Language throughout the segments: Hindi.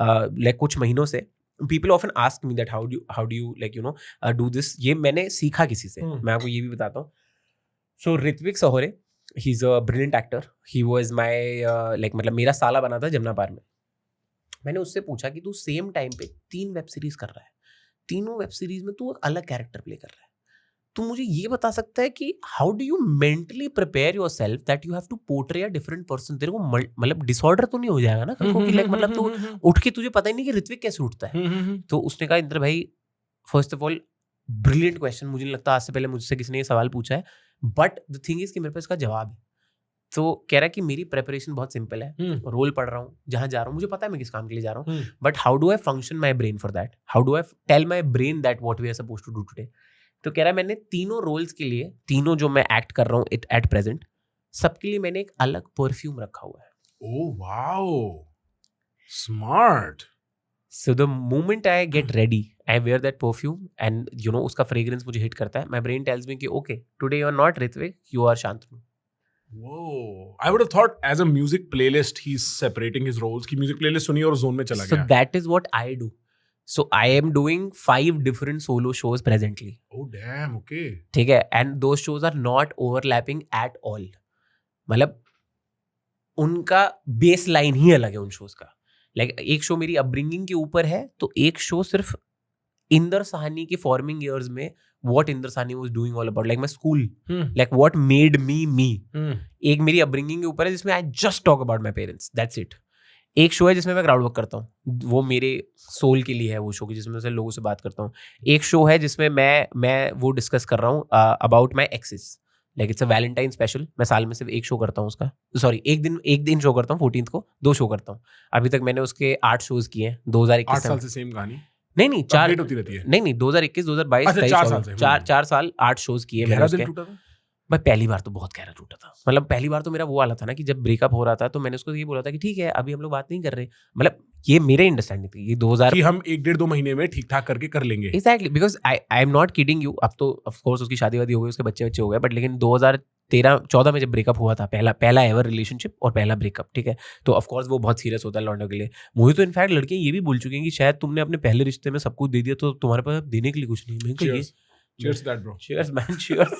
लाइक कुछ महीनों से people often ask me that how do you like do this. ये मैंने सीखा किसी से. मैं आपको ये भी बताता हूँ. So Ritwik सहोरे, he's a brilliant actor. He was my like मतलब मेरा साला बना था जमुना पार में. मैंने उससे पूछा कि तू सेम टाइम पे 3 वेब सीरीज कर रहा है, तीनों वेब सीरीज में तू एक अलग कैरेक्टर प्ले कर रहा है, तू मुझे ये बता सकता है कि how do you mentally prepare yourself that you have to portray a different person. तेरे को मतलब डिसऑर्डर तो नहीं हो जाएगा ना कल को कि लाइक मतलब तू उठ के तुझे पता ही नहीं कि ऋत्विक कैसे उठता है. तो उसने कहा इंद्र भाई, first of all brilliant question. मुझे नहीं लगता आज से पहले मुझसे किसी ने ये सवाल पूछा है, बट द थिंग इज कि मेरे पास इसका जवाब है. तो कह रहा है कि मेरी प्रेपरेशन बहुत सिंपल है. रोल पढ़ रहा हूँ, जहाँ जा रहा हूँ मुझे पता है मैं किस काम के लिए जा रहा हूँ, but how do I function my brain for that, how do I tell my brain that what we are supposed to do today. तो कह रहा है मैंने तीनों रोल्स के लिए, तीनों जो मैं एक्ट कर रहा हूँ एट प्रेजेंट, सबके लिए मैंने एक अलग परफ्यूम रखा हुआ है. Oh wow, smart. So the moment I get ready, I wear that perfume and उसका fragrance मुझे hit करता है. My brain tells me कि okay, today you are not Ritwik, you are Shantanu. Whoa, I would have thought as a music playlist he's separating his roles कि music playlist सुनी और zone में चला गया. So that is what I do. So I am doing 5 different solo shows presently. Oh damn, okay. ठीक है, and those shows are not overlapping at all. मतलब उनका baseline ही अलग है उन shows का. लाइक एक शो मेरी अपब्रिंगिंग के ऊपर है, तो एक शो सिर्फ इंदर साहनी के फॉर्मिंग ईयर्स में what Inder Sahni was doing all about, like my school, like what made me. एक मेरी अपब्रिंगिंग के ऊपर है जिसमें I just talk about my parents, that's it. एक शो है जिसमें मैं क्राउड वर्क करता हूँ, वो मेरे सोल के लिए है वो शो, जिसमें से लोगों से बात करता हूँ. एक शो है जिसमें मैं वो डिस्कस कर रहा हूँ about my exes, like it's a Valentine special. मैं साल में सिर्फ एक शो करता हूँ उसका, सॉरी एक दिन शो करता हूँ, 14th को 2 शो करता हूँ. अभी तक मैंने उसके 8 शोज किए हैं. 2021 8 साल से सेम कहानी नहीं 4 होती रहती है. नहीं 2021 2022 4 साल 8 शोज किए मैंने उसके. भाई पहली बार तो बहुत गहरा टूटा था. मतलब पहली बार तो मेरा वो वाला था ना कि जब ब्रेकअप हो रहा था तो मैंने उसको ये बोला था कि ठीक है अभी हम लोग बात नहीं कर रहे. मतलब ये मेरे अंडरस्टैंडिंग थी ये 2000 कि हम 1-1.5-2 महीने में ठीक ठाक करके कर लेंगे. Exactly, because I am not kidding you. अब तो ऑफ कोर्स उसकी शादी वादी हो गई, उसके बच्चे हो गए, बट लेकिन 2013-14 में जब ब्रेकअप हुआ था, पहला एवर रिलेशनशिप और पहला ब्रेकअप, ठीक है, तो ऑफ कोर्स वो बहुत सीरियस होता है लौंडों के लिए. मुझे तो इनफैक्ट लड़कियां ये भी बोल चुकी हैं कि शायद तुमने अपने पहले रिश्ते में सब कुछ दे दिया तो तुम्हारे पास देने के लिए कुछ नहीं. मैं कहिए cheers that bro. cheers man, cheers.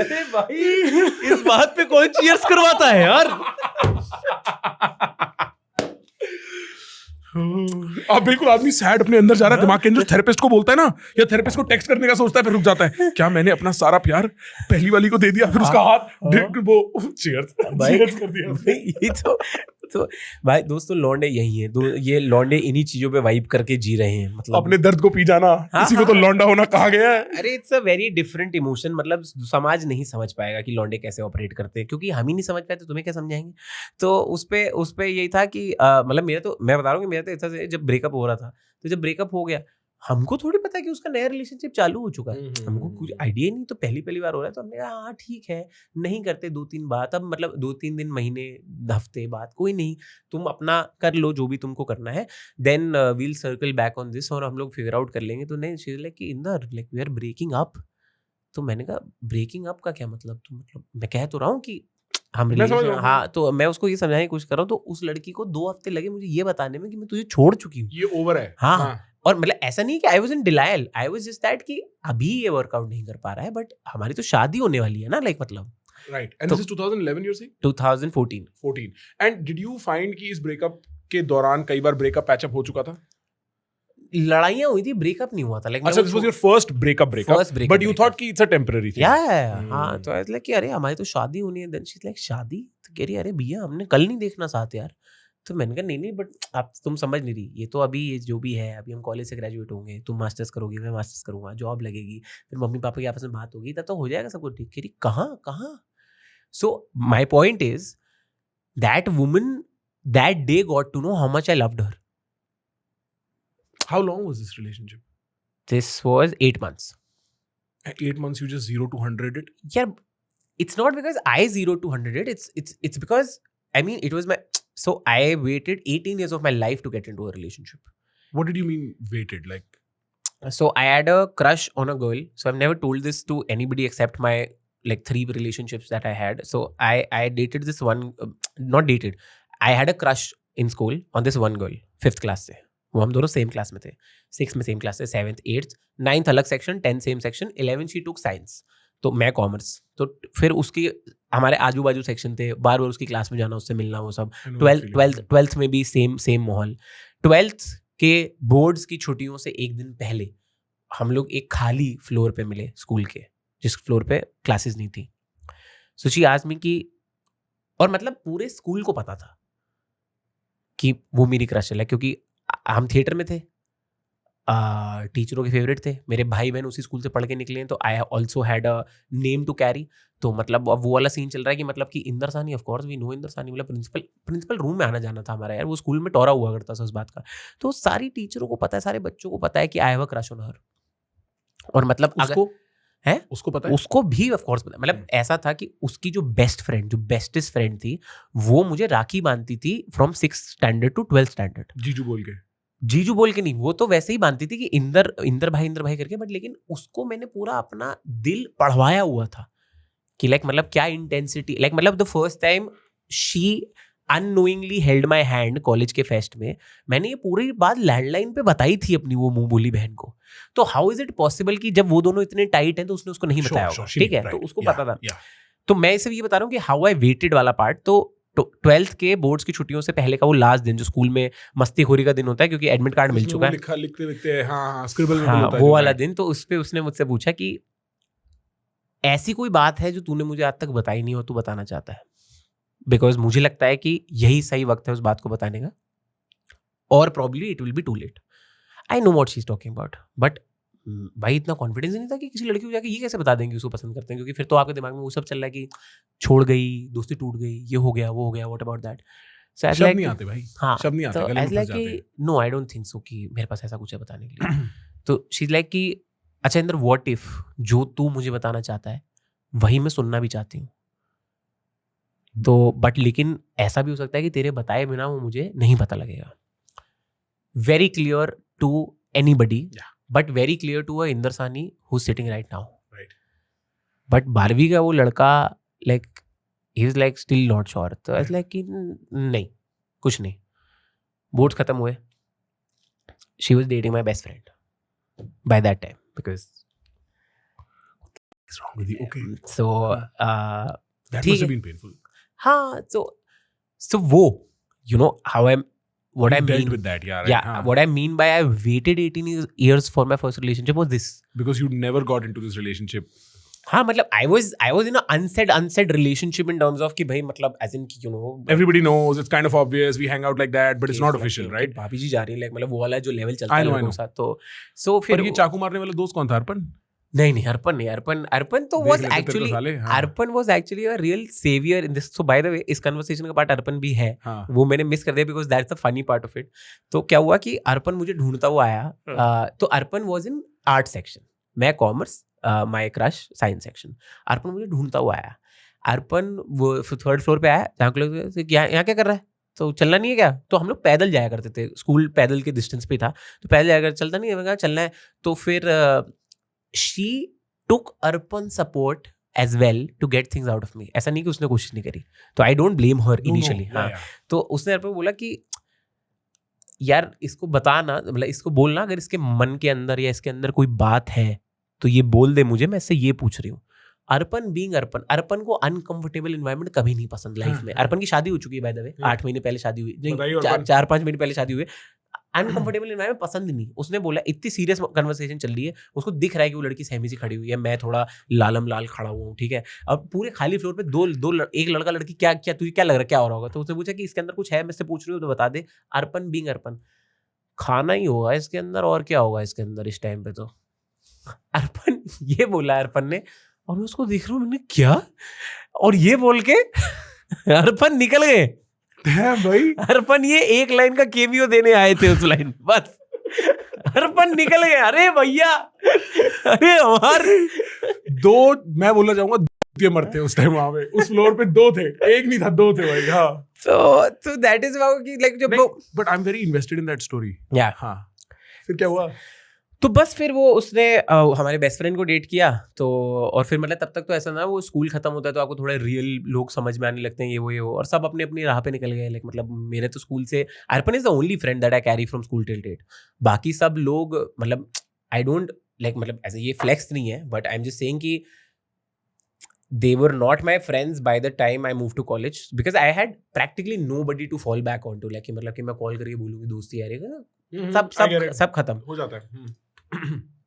अरे भाई इस बात पे कौन चीयर्स करवाता है यार. अब बिल्कुल आदमी सैड अपने अंदर जा रहा है, दिमाग के अंदर थेरेपिस्ट को बोलता है ना, या थेरेपिस्ट को टेक्स्ट करने का सोचता है, फिर रुक जाता है. क्या मैंने अपना सारा प्यार पहली वाली को दे दिया, फिर उसका हाथ वो चीयर्स कर दिया. ये तो भाई दोस्तों लौंडे यही है, ये लौंडे इन्हीं चीजों पे वाइब करके जी रहे हैं. मतलब अपने दर्द को पी जाना, किसी को तो लौंडा होना कहा गया है. अरे it's a very different emotion. मतलब समाज नहीं समझ पाएगा कि लौंडे कैसे ऑपरेट करते हैं, क्योंकि हम ही नहीं समझ पाए तो तुम्हें क्या समझाएंगे. तो उस पे यही था कि मतलब मैं बता रहा हूँ कि मेरा तो ऐसा से जब ब्रेकअप हो रहा था, तो जब ब्रेकअप हो गया हमको थोड़ी पता है कि उसका नया रिलेशनशिप चालू हो चुका है. हमको कुछ आइडिया ही नहीं. तो पहली बार हो रहा है तो हमने कहा हाँ ठीक है, नहीं करते 2-3 बात, अब मतलब 2-3 दिन महीने हफ्ते बाद कोई नहीं, तुम अपना कर लो जो भी तुमको करना है, then we'll circle back on this और हम लोग फिगर आउट कर लेंगे. तो नहीं शी इज लाइक कि Inder like we are breaking up. तो मैंने कहा ब्रेकिंग अप का क्या मतलब. तो मतलब मैं कह तो रहा हूँ कि हम हाँ, तो मैं उसको ये समझाने की कोशिश कर रहा हूँ. तो उस लड़की को 2 हफ्ते लगे मुझे ये बताने में कि मैं तुझे छोड़ चुकी हूँ, ये ओवर है. हाँ. और मतलब ऐसा नहीं कि I was in denial, I was just that कि अभी ये वर्कआउट नहीं कर पा रहा है, बट हमारी तो शादी होने वाली है ना, लाइक मतलब. Right. And this is 2011 you're saying? 2014. And did you find कि इस ब्रेकअप के दौरान कई बार ब्रेकअप पैचअप हो चुका था? लड़ाइयाँ हुई थी, ब्रेकअप नहीं हुआ था. लाइक अच्छा, this was your first breakup, but you thought कि इट्स अ टेम्पररी थिंग. हाँ. तो आई लाइक कि अरे हमारी तो शादी होनी है. देन शी इज लाइक शादी? तो कह रही अरे भैया हमने कल नहीं देखना साथ यार. तो मैंने कहा नहीं बट आप तुम समझ नहीं रही, ये तो अभी ये जो भी है, अभी हम कॉलेज से ग्रेजुएट होंगे, तुम मास्टर्स करोगी, मैं मास्टर्स करूंगा, जॉब लगेगी, फिर मम्मी पापा की आपस में बात होगी, तब तो हो जाएगा सब कुछ ठीक. कह रही कहाँ. So my point is that woman that day got to know how much I loved her. How long was this relationship? This was 8 months. 8 months you just 0 to 100 it? Yeah, it's not because I 0 to 100 it. It's because I mean it was my. So I waited 18 years of my life to get into a relationship. What did you mean waited? Like, so I had a crush on a girl. So I've never told this to anybody except my like 3 relationships that I had. So I dated this one, not dated. I had a crush in school on this one girl 5th class से. वो हम दोनों सेम क्लास में थे. 6th में सेम क्लास से, 7th 8th 9th अलग section, 10th same section, 11th she took science. तो मैं कॉमर्स. तो फिर उसकी हमारे आजू बाजू सेक्शन थे, बार बार उसकी क्लास में जाना, उससे मिलना, वो सब. 12th में भी सेम माहौल. 12th के बोर्ड्स की छुट्टियों से एक दिन पहले हम लोग एक खाली फ्लोर पे मिले स्कूल के, जिस फ्लोर पे क्लासेस नहीं थी. सो शी आस्क्ड मी कि, और मतलब पूरे स्कूल को पता था कि वो मेरी क्रश है, क्योंकि हम थिएटर में थे, टीचरों के फेवरेट थे, मेरे भाई बहन उसी स्कूल से पढ़ के निकले हैं, तो I also had a name to carry. तो मतलब अब वो वाला सीन चल रहा है कि मतलब कि Inder Sani, of course we know Inder Sani, मतलब प्रिंसिपल रूम में आना जाना था हमारा यार, वो स्कूल में टोरा हुआ करता था उस बात का. तो सारी टीचरों को पता है, सारे बच्चों को पता है कि I have a crush on her. और मतलब उसको है, उसको पता है, उसको भी ऑफ कोर्स पता है. मतलब ऐसा था कि उसकी जो बेस्ट फ्रेंड, जो बेस्टेस्ट फ्रेंड थी, वो मुझे राखी बांधती थी from 6th standard to 12th standard. जीजू बोल के नहीं, वो तो वैसे ही बांधती थी कि इंदर भाई करके. बट लेकिन उसको मैंने पूरा अपना दिल पढ़वाया हुआ था कि लाइक मतलब क्या इंटेंसिटी, लाइक मतलब the first time she unknowingly held my hand college के फेस्ट में, मैंने ये पूरी बात लैंडलाइन पे बताई थी अपनी वो मुंह बोली बहन को. तो हाउ इज इट पॉसिबल कि जब वो दोनों इतने टाइट हैं तो उसने उसको नहीं बताया होगा. ठीक है, तो उसको पता था. तो मैं इसे ये बता रहा हूँ कि हाउ आई वेटेड वाला पार्ट. तो 12th के बोर्ड्स की छुट्टियों से पहले का वो लास्ट दिन, जो स्कूल में मस्तीखोरी का दिन होता है, क्योंकि एडमिट कार्ड मिल चुका है, लिखते स्क्रिबल में हाँ, वो वाला दिन. तो उस पे उसने मुझसे पूछा कि ऐसी कोई बात है जो तूने मुझे आज तक बताई नहीं हो, तू बताना चाहता है, बिकॉज मुझे लगता है कि यही सही वक्त है उस बात को बताने का, और probably it will be too late. I know what she is talking about. But भाई इतना कॉन्फिडेंस नहीं था कि किसी लड़की को जाके ये कैसे बता देंगे उसको पसंद करते हैं, क्योंकि फिर तो आपके दिमाग में वो सब चल रहा है कि छोड़ गई, दोस्ती टूट गई, ये हो गया, वो हो गया, व्हाट अबाउट दैट. शब्द नहीं आते भाई, हाँ, शब्द नहीं आते, तो गले में फंस जाते हैं. No, I don't think so कि मेरे पास ऐसा कुछ है बताने के लिए. तो शी इज लाइक कि अच्छा इंदर, व्हाट इफ जो तू मुझे बताना चाहता है वही मैं सुनना भी चाहती हूँ, तो बट लेकिन ऐसा भी हो सकता है कि तेरे बताए बिना वो मुझे नहीं पता लगेगा. Very clear to anybody, but very clear to a Inder Sani who is sitting right now. But 12वीं का वो लड़का like he is like still not sure. तो ऐसा लाइक कि नहीं, कुछ नहीं. बोर्ड्स खत्म हुए, she was dating my best friend by that time, because so That must have been painful. हाँ, so वो, you know how what I You dealt mean with that, yeah, right? yeah, what I mean by I waited 18 years for my first relationship was this. Because you never got into this relationship. हाँ, मतलब I was in a unsaid relationship in terms of कि भाई मतलब as in कि you know Everybody knows, it's kind of obvious, we hang out like that, but it's not official, right? भाभी जी जा रही है, like मतलब वो वाला जो लेवल चलता है लोगों के साथ. तो so पर ये चाकू मारने वाला दोस्त कौन था? अर्पन? नहीं, अर्पन तो was actually, Arpan was actually a real savior in this. So by the way, इस conversation का part अर्पन भी है, वो मैंने मिस कर दिया because that's the funny part of it. तो क्या हुआ कि अर्पन मुझे ढूंढता हुआ आया. तो Arpan was in art section, मैं commerce, my crush science section. Arpan मुझे ढूंढता हुआ आया. अर्पन वो 3rd फ्लोर पे आया, जहाँ के लोग यहाँ क्या कर रहा है, तो चलना नहीं है क्या? तो हम लोग पैदल जाया करते थे, स्कूल पैदल के डिस्टेंस पे था, तो पैदल जाया कर, चलता नहीं है, मैं कहा चलना है. तो फिर she took Arpan support as well to get things out of me. ऐसा नहीं कि उसने कोशिश नहीं करी, तो I don't blame her initially. हाँ, तो उसने अर्पन बोला कि यार इसको बताना, मतलब इसको बोलना, अगर इसके मन के अंदर या इसके अंदर कोई बात है तो ये बोल दे मुझे, मैं इससे ये पूछ रही हूँ. अर्पन बीइंग अर्पन को अनकंफर्टेबल एनवायरनमेंट कभी नहीं पसंद लाइफ में. अर्पन की शादी हो चुकी है बाय द वे, 8 महीने पहले शादी हुई, 4-5 महीने पहले शादी हुई. अनकंफर्टेबल एनवायरनमेंट पसंद नहीं. उसने बोला इतनी सीरियस कन्वर्सेशन चल रही है, उसको दिख रहा है कि वो लड़की सहमी सी खड़ी हुई है, मैं थोड़ा लालम लाल खड़ा हुआ हूँ, ठीक है. अब पूरे खाली फ्लोर पे एक लड़का लड़की, क्या तुझे क्या लग रहा है क्या हो रहा होगा? तो उसने पूछा कि इसके अंदर कुछ है, मैं से पूछ रही हूँ तो बता दे. अर्पन बीइंग अर्पन, खाना ही होगा इसके अंदर, और क्या होगा इसके अंदर इस टाइम पे. तो अर्पन ये बोला अर्पन ने, और मैं उसको देख रहा हूँ, मैंने क्या, और ये बोल के अर्पन निकल गए. भाई अर्पन ये एक लाइन का केमियो देने आए थे, उस लाइन बस. अर्पन निकल गए. अरे भैया, अरे हमारे दो, मैं बोलना चाहूंगा मरते उस टाइम वहां पे, उस फ्लोर पे 2 थे, एक नहीं था, 2 थे भाई. हाँ, so that is how कि like जब but I'm very invested in that story. Yeah. हाँ, फिर क्या हुआ? तो बस फिर वो उसने हमारे बेस्ट फ्रेंड को डेट किया तो, और फिर मतलब तब तक तो ऐसा ना, वो स्कूल खत्म होता है तो आपको थोड़े रियल लोग समझ में आने लगते हैं, ये वो, और सब अपनी अपनी राह पे निकल गए। लाइक मतलब मेरे तो स्कूल से Arpan is the only friend that I carry from school till date. बाकी सब लोग मतलब आई डोंट लाइक, मतलब ऐसे ये फ्लेक्स नहीं है, but I am just saying कि they were not my friends by the time I moved to college because I had practically nobody to fall back on to, like कि मतलब कि मैं कॉल करके बोलूँगी दोस्ती यार सब खत्म हो जाता है।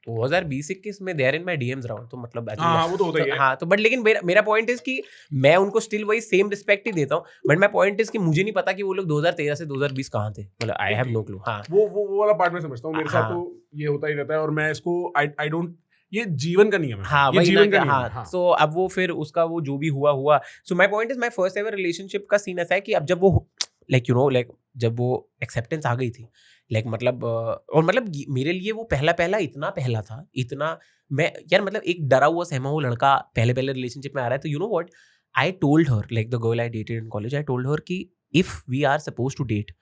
2020-21 में there in my DMs round, तो मतलब हाँ वो तो होता ही है। हाँ, तो बट लेकिन मेरा पॉइंट इज कि मैं उनको स्टिल वही सेम रिस्पेक्ट ही देता हूँ, बट माय पॉइंट इज कि मुझे नहीं पता कि वो लोग 2013 से 2020 कहाँ थे, मतलब आई हैव नो क्लू। हाँ वो वाला पार्ट मैं समझता हूँ, मेरे साथ तो ये होता ही रहता है, और मैं इसको आई डोंट, ये जीवन का नियम है। हाँ ये वही जीवन का ना, नियम है। हाँ तो अब वो फिर उसका वो जो भी हुआ। So my point is my first ever relationship का सीन ऐसा है कि अब जब वो लाइक यू नो लाइक जब वो एक्सेप्टेंस आ गई थी, लाइक मतलब और मतलब मेरे लिए वो पहला इतना पहला था, इतना मैं यार मतलब एक डरा हुआ सहमा हुआ लड़का पहले रिलेशनशिप में आ रहा है, तो you know what I told her, like the girl I dated in college, I told her कि if we are suppose to date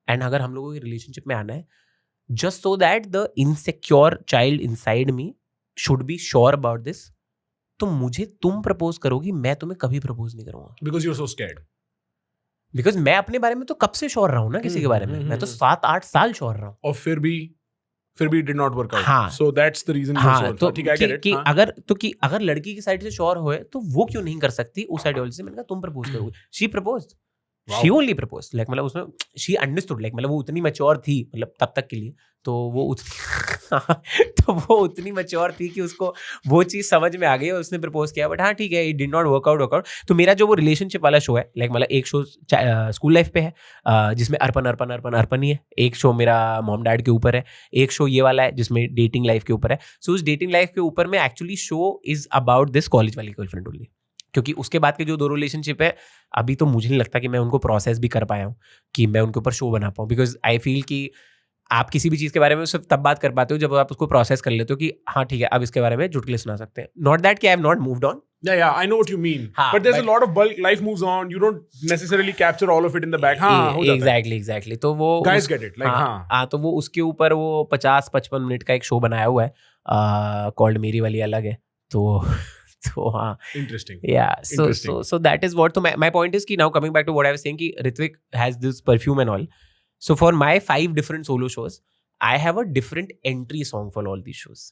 and अगर हम लोगों की रिलेशनशिप में आना है, just so that the insecure child inside me should be sure about this, तो मुझे तुम प्रपोज करोगी, मैं तुम्हें कभी प्रपोज नहीं करूंगा। Because you are so scared. Because मैं अपने बारे में तो कब से श्योर रहा हूँ ना किसी के बारे में, मैं तो 7-8 साल श्योर रहा हूँ, और फिर भी डिड नॉट वर्क आउट। हाँ सो दैट्स द रीजन। हाँ तो ठीक है, कि, कि अगर लड़की की साइड से श्योर होए तो वो क्यों नहीं कर सकती उस आइडियोलॉजी से। मैंने कहा तुम प्रपोज करोगी, she proposed, she only propose, like मतलब उसमें शी अंडरस्टूड, लाइक मतलब वो उतनी मैच्योर थी मतलब तब तक के लिए, तो वो उतनी मैच्योर थी कि उसको वो चीज़ समझ में आ गई और उसने प्रपोज किया। बट हाँ ठीक है, इट डिड नॉट वर्कआउट। तो मेरा जो वो रिलेशनशिप वाला शो है, लाइक मतलब एक शो स्कूल लाइफ पे है जिसमें अर्पन ही है, एक शो मेरा मॉम डैड के ऊपर है, एक शो ये वाला है जिसमें डेटिंग लाइफ के ऊपर है। सो उस डेटिंग लाइफ के ऊपर में actually show is about this college वाली गर्लफ्रेंड ओनली, क्योंकि उसके बाद के जो 2 रिलेशनशिप है अभी तो मुझे नहीं लगता कि मैं उनको प्रोसेस भी कर पाया हूँ कि मैं उनके ऊपर शो बना पाऊँ, बिकॉज आई फील कि आप किसी भी चीज़ के बारे में सिर्फ तब बात कर पाते हो जब आप उसको प्रोसेस कर लेते हो कि हाँ ठीक है अब इसके बारे में चुटकुले सुना सकते हैं। नॉट दैट कि I have not moved on. Yeah, I know what you mean. But there's a lot of bulk. Life moves on. You don't necessarily capture all of it in the back. हाँ, हो जाता है. Exactly. तो वो guys get it. Like हाँ तो वो उसके ऊपर वो 50-55 मिनट का एक शो बनाया हुआ है कॉल्ड मेरी वाली अलग है, तो हाँ interesting. Yeah, so that is what. So my point is कि now coming back to what I was saying कि Ritvik has this perfume and all. So for my 5 different solo shows, I have a different entry song for all these shows.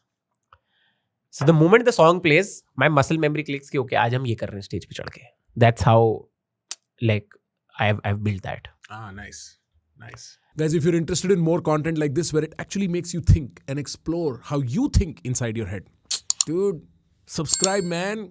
So the moment the song plays, my muscle memory clicks कि okay आज हम ये कर रहे हैं स्टेज पे चढ़ के. That's how like I've built that. Nice. Guys, if you're interested in more content like this where it actually makes you think and explore how you think inside your head, dude, subscribe, man.